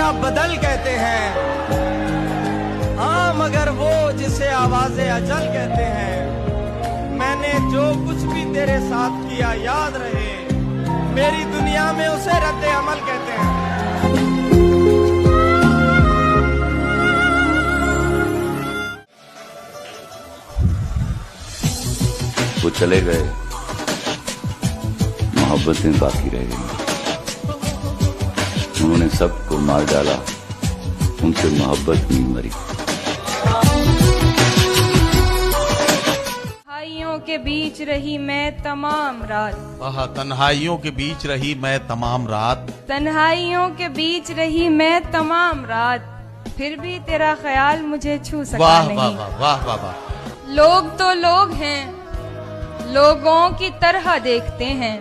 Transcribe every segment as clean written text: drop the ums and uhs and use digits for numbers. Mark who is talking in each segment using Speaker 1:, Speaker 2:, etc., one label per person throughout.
Speaker 1: क्या बदल कहते हैं, हाँ मगर वो जिसे आवाज़े अजल कहते हैं। मैंने जो कुछ भी तेरे साथ किया याद रहे, मेरी दुनिया में उसे रद्द अमल कहते हैं।
Speaker 2: वो चले गए, मोहब्बतें बाकी रह गई। उन्होंने सबको मार डाला, उनसे मोहब्बत नहीं मरी।
Speaker 3: तन्हाइयों के बीच रही मैं तमाम रात,
Speaker 4: आहा, तन्हाइयों के बीच रही मैं तमाम रात,
Speaker 3: तन्हाइयों के बीच रही मैं तमाम रात, फिर भी तेरा ख्याल मुझे छू सका
Speaker 4: वाह
Speaker 3: नहीं।
Speaker 4: वाह वाह वाह वाह वाह।
Speaker 3: लोग तो लोग हैं, लोगों की तरह देखते हैं।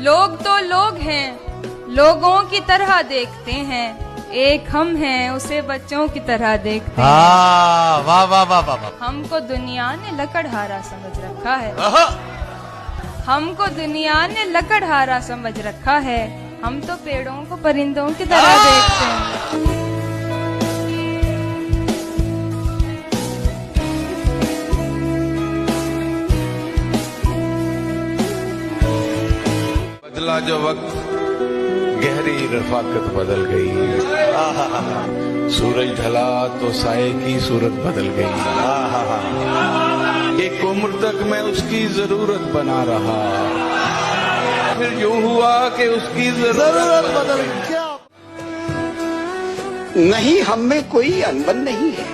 Speaker 3: लोग तो लोग हैं, लोगों की तरह देखते हैं। एक हम हैं, उसे बच्चों की तरह देखते हैं।
Speaker 4: वाह वाह वाह वाह वाह।
Speaker 3: हमको दुनिया ने लकड़हारा समझ रखा है,
Speaker 4: आहा,
Speaker 3: हमको दुनिया ने लकड़हारा समझ रखा है। हम तो पेड़ों को परिंदों की तरह देखते हैं।
Speaker 5: बदला जो वक्त गहरी रफाकत बदल गई। सूरज ढला तो साए की सूरत बदल गई। एक उम्र तक मैं उसकी जरूरत बना रहा, फिर यूं हुआ कि उसकी जरूरत बदल गई।
Speaker 6: नहीं, हम में कोई अनबन नहीं है,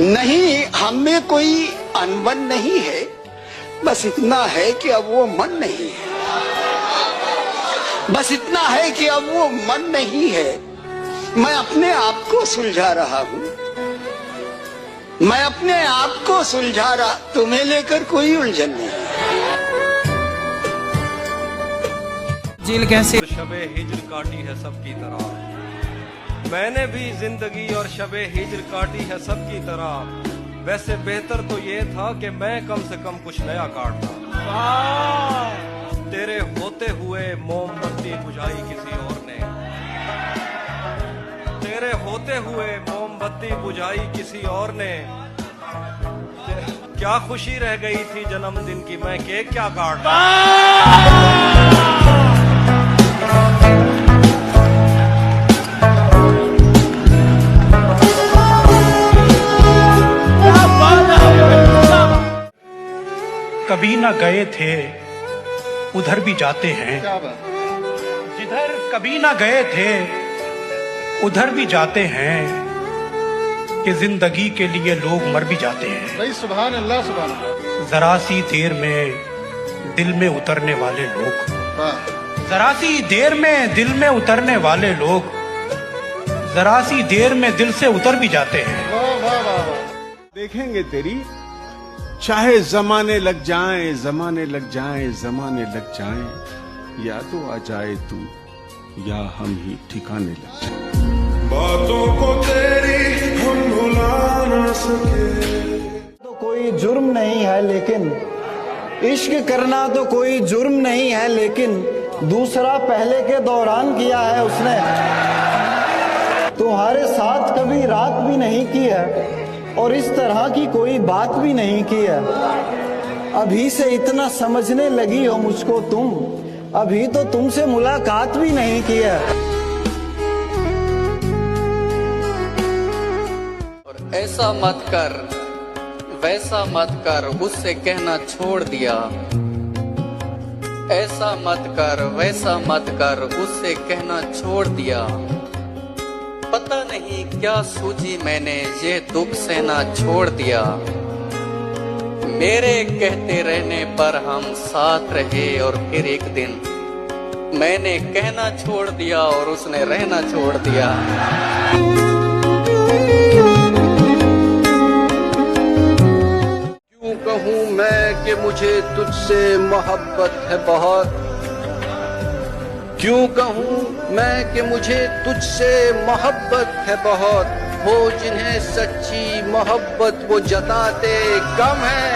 Speaker 6: नहीं हम में कोई अनबन नहीं है। बस इतना है कि अब वो मन नहीं है, बस इतना है कि अब वो मन नहीं है। मैं अपने आप को सुलझा रहा हूँ, मैं अपने आप को सुलझा रहा, तुम्हें लेकर कोई उलझन नहीं।
Speaker 1: जेल कैसे शबे हिज्र काटी है सबकी तरह, मैंने भी जिंदगी और शबे हिज्र काटी है सबकी तरह। वैसे बेहतर तो ये था कि मैं कम से कम कुछ नया काटता। तेरे होते हुए मोमबत्ती बुझाई किसी और ने, तेरे होते हुए मोमबत्ती बुझाई किसी और ने। क्या खुशी रह गई थी जन्मदिन की, मैं केक क्या काटता।
Speaker 7: कभी ना गए थे उधर भी जाते हैं, जिधर कभी ना गए थे उधर भी जाते हैं, कि जिंदगी के लिए लोग मर भी जाते हैं।
Speaker 8: भाई सुभान अल्लाह सुभान अल्लाह।
Speaker 7: जरा सी देर में दिल में उतरने वाले लोग, जरा सी देर में दिल में उतरने वाले लोग, जरा सी देर में दिल से उतर भी जाते हैं।
Speaker 8: वाह वाह वाह वाह।
Speaker 5: देखेंगे तेरी चाहे जमाने लग जाएं, जमाने लग जाएं, जमाने लग जाएं, या तो आ जाए तू या हम ही ठिकाने लग जाएं। बातों को तेरी हम भुला ना सके।
Speaker 9: तो कोई जुर्म नहीं है, लेकिन इश्क करना तो कोई जुर्म नहीं है, लेकिन दूसरा पहले के दौरान किया है उसने। तुम्हारे साथ कभी रात भी नहीं की है और इस तरह की कोई बात भी नहीं की है। अभी से इतना समझने लगी हो मुझको तुम, अभी तो तुमसे मुलाकात भी नहीं की है।
Speaker 10: और ऐसा मत कर, वैसा मत कर, उससे कहना छोड़ दिया। ऐसा मत कर, वैसा मत कर, उससे कहना छोड़ दिया। पता नहीं क्या सूझी मैंने, ये दुख सहना छोड़ दिया। मेरे कहते रहने पर हम साथ रहे और फिर एक दिन मैंने कहना छोड़ दिया और उसने रहना छोड़ दिया।
Speaker 6: क्यों कहूँ मैं कि मुझे तुझसे मोहब्बत है बहुत, क्यों कहूँ मैं कि मुझे तुझसे मोहब्बत है बहुत। वो जिन्हें सच्ची मोहब्बत वो जताते कम है,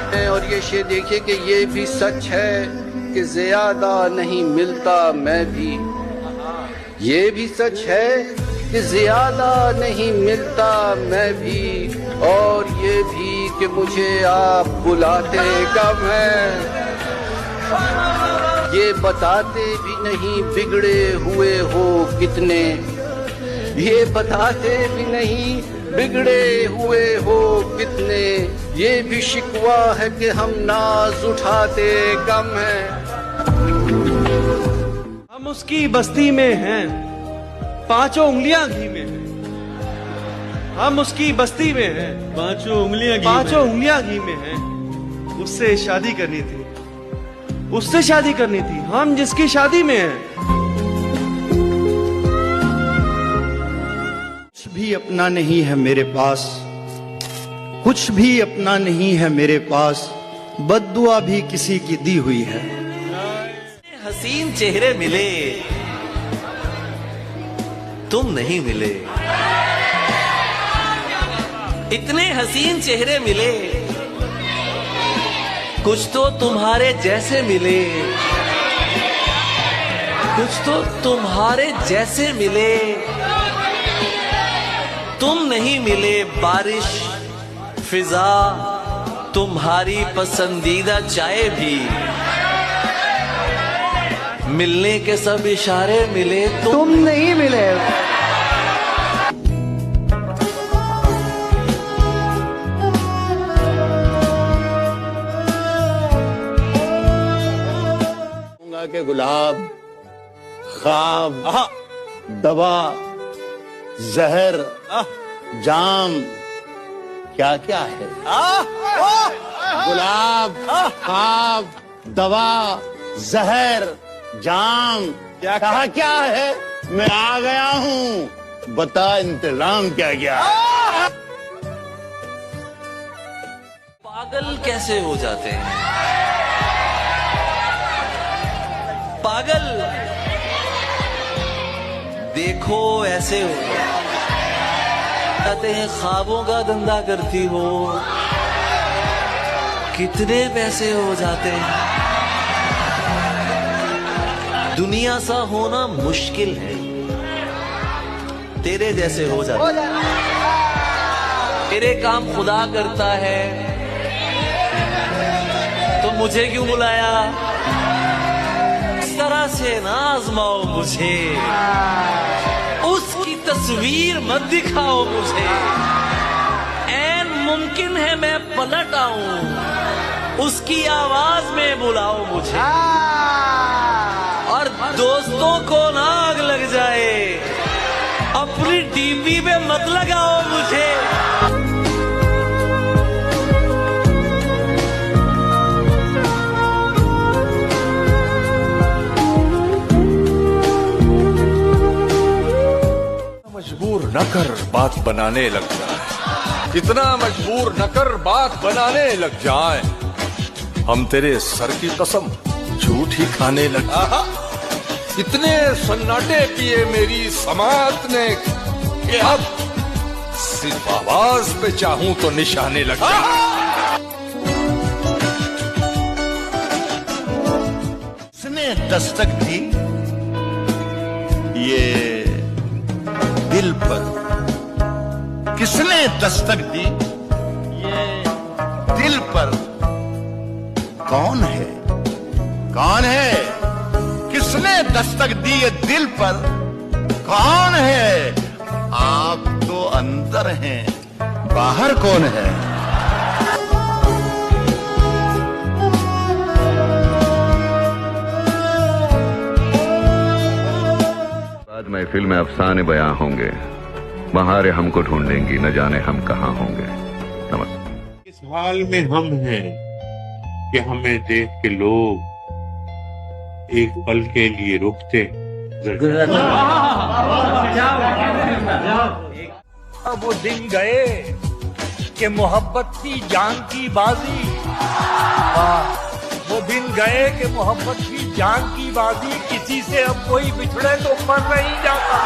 Speaker 10: और ये शेर देखिए कि ये भी सच है कि ज्यादा नहीं मिलता मैं भी, ये भी सच है कि ज्यादा नहीं मिलता मैं भी, और ये भी कि मुझे आप बुलाते कम हैं, ये बताते भी नहीं बिगड़े हुए हो कितने, ये बताते भी नहीं बिगड़े हुए हो कितने, ये भी शिकवा है कि हम नाज उठाते कम हैं।
Speaker 1: हम उसकी बस्ती में हैं, पांचों उंगलियां घी में हैं। हम उसकी बस्ती में हैं, पांचों उंगलियां घी में हैं। उससे शादी करनी थी, उससे शादी करनी थी, हम जिसकी शादी में हैं।
Speaker 9: कुछ भी अपना नहीं है मेरे पास, कुछ भी अपना नहीं है मेरे पास, बद्दुआ भी किसी की दी हुई है।
Speaker 11: हसीन चेहरे मिले, तुम नहीं मिले। इतने हसीन चेहरे मिले, कुछ तो तुम्हारे जैसे मिले, कुछ तो तुम्हारे जैसे मिले। तुम नहीं मिले, बारिश, फिजा, तुम्हारी पसंदीदा चाय भी, मिलने के सब इशारे मिले, तुम नहीं मिले।
Speaker 9: के गुलाब, ख्वाब, दवा, जहर, जाम, क्या क्या है? गुलाब, ख्वाब, दवा, जहर, जाम, कहा क्या है? मैं आ गया हूँ, बता इंतजाम क्या क्या है?
Speaker 11: पागल कैसे हो जाते हैं? पागल देखो ऐसे हो जाते हैं, ख्वाबों का धंधा करती हो, कितने पैसे हो जाते हैं। दुनिया सा होना मुश्किल है, तेरे जैसे हो जाते हैं। तेरे काम खुदा करता है, तो मुझे क्यों बुलाया? इस तरह से ना आजमाओ मुझे, उसकी तस्वीर मत दिखाओ मुझे। ऐन मुमकिन है मैं पलट आऊं, उसकी आवाज में बुलाओ मुझे। और दोस्तों को ना आग लग जाए, अपनी डीपी पे मत लगाओ मुझे।
Speaker 12: मजबूर न कर बात बनाने लग जाए, इतना मजबूर न कर बात बनाने लग जाए, हम तेरे सर की कसम झूठ ही खाने लग जाए। इतने सन्नाटे पिए मेरी समात ने कि अब सिर्फ आवाज पे चाहूं तो निशाने लग जाए।
Speaker 9: किसने दस्तक दी ये दिल पर? किसने दस्तक दी ये दिल पर? कौन है? कौन है? किसने दस्तक दी ये दिल पर? कौन है? आप तो अंदर हैं, बाहर कौन है?
Speaker 2: बाद महफिल में अफसाने बयां होंगे, बहारें हमको ढूंढेंगी, न जाने हम कहाँ होंगे। नमस्ते।
Speaker 13: इस हाल में हम हैं कि हमें देख के लोग एक पल के लिए रुकते।
Speaker 7: अब वो दिन गए कि मोहब्बत की जान की बाजी, वो दिन गए कि मोहब्बत की जान की बाजी, किसी से अब कोई बिछड़े तो मर नहीं जाता।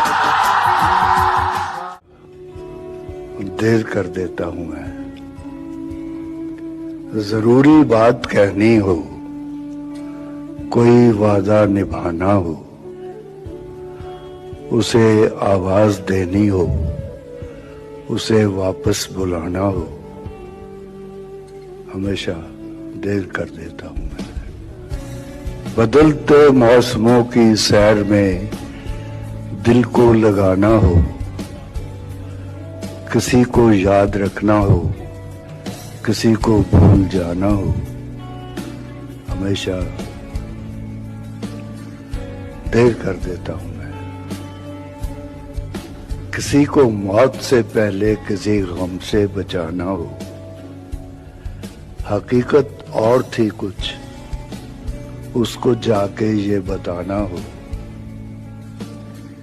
Speaker 9: देर कर देता हूं मैं,
Speaker 14: जरूरी बात कहनी हो, कोई वादा निभाना हो, उसे आवाज देनी हो, उसे वापस बुलाना हो, हमेशा देर कर देता हूं मैं। बदलते मौसमों की सैर में दिल को लगाना हो, किसी को याद रखना हो, किसी को भूल जाना हो, हमेशा देर कर देता हूं मैं। किसी को मौत से पहले किसी गम से बचाना हो, हकीकत और थी कुछ, उसको जाके ये बताना हो,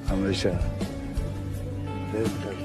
Speaker 14: हमेशा देर कर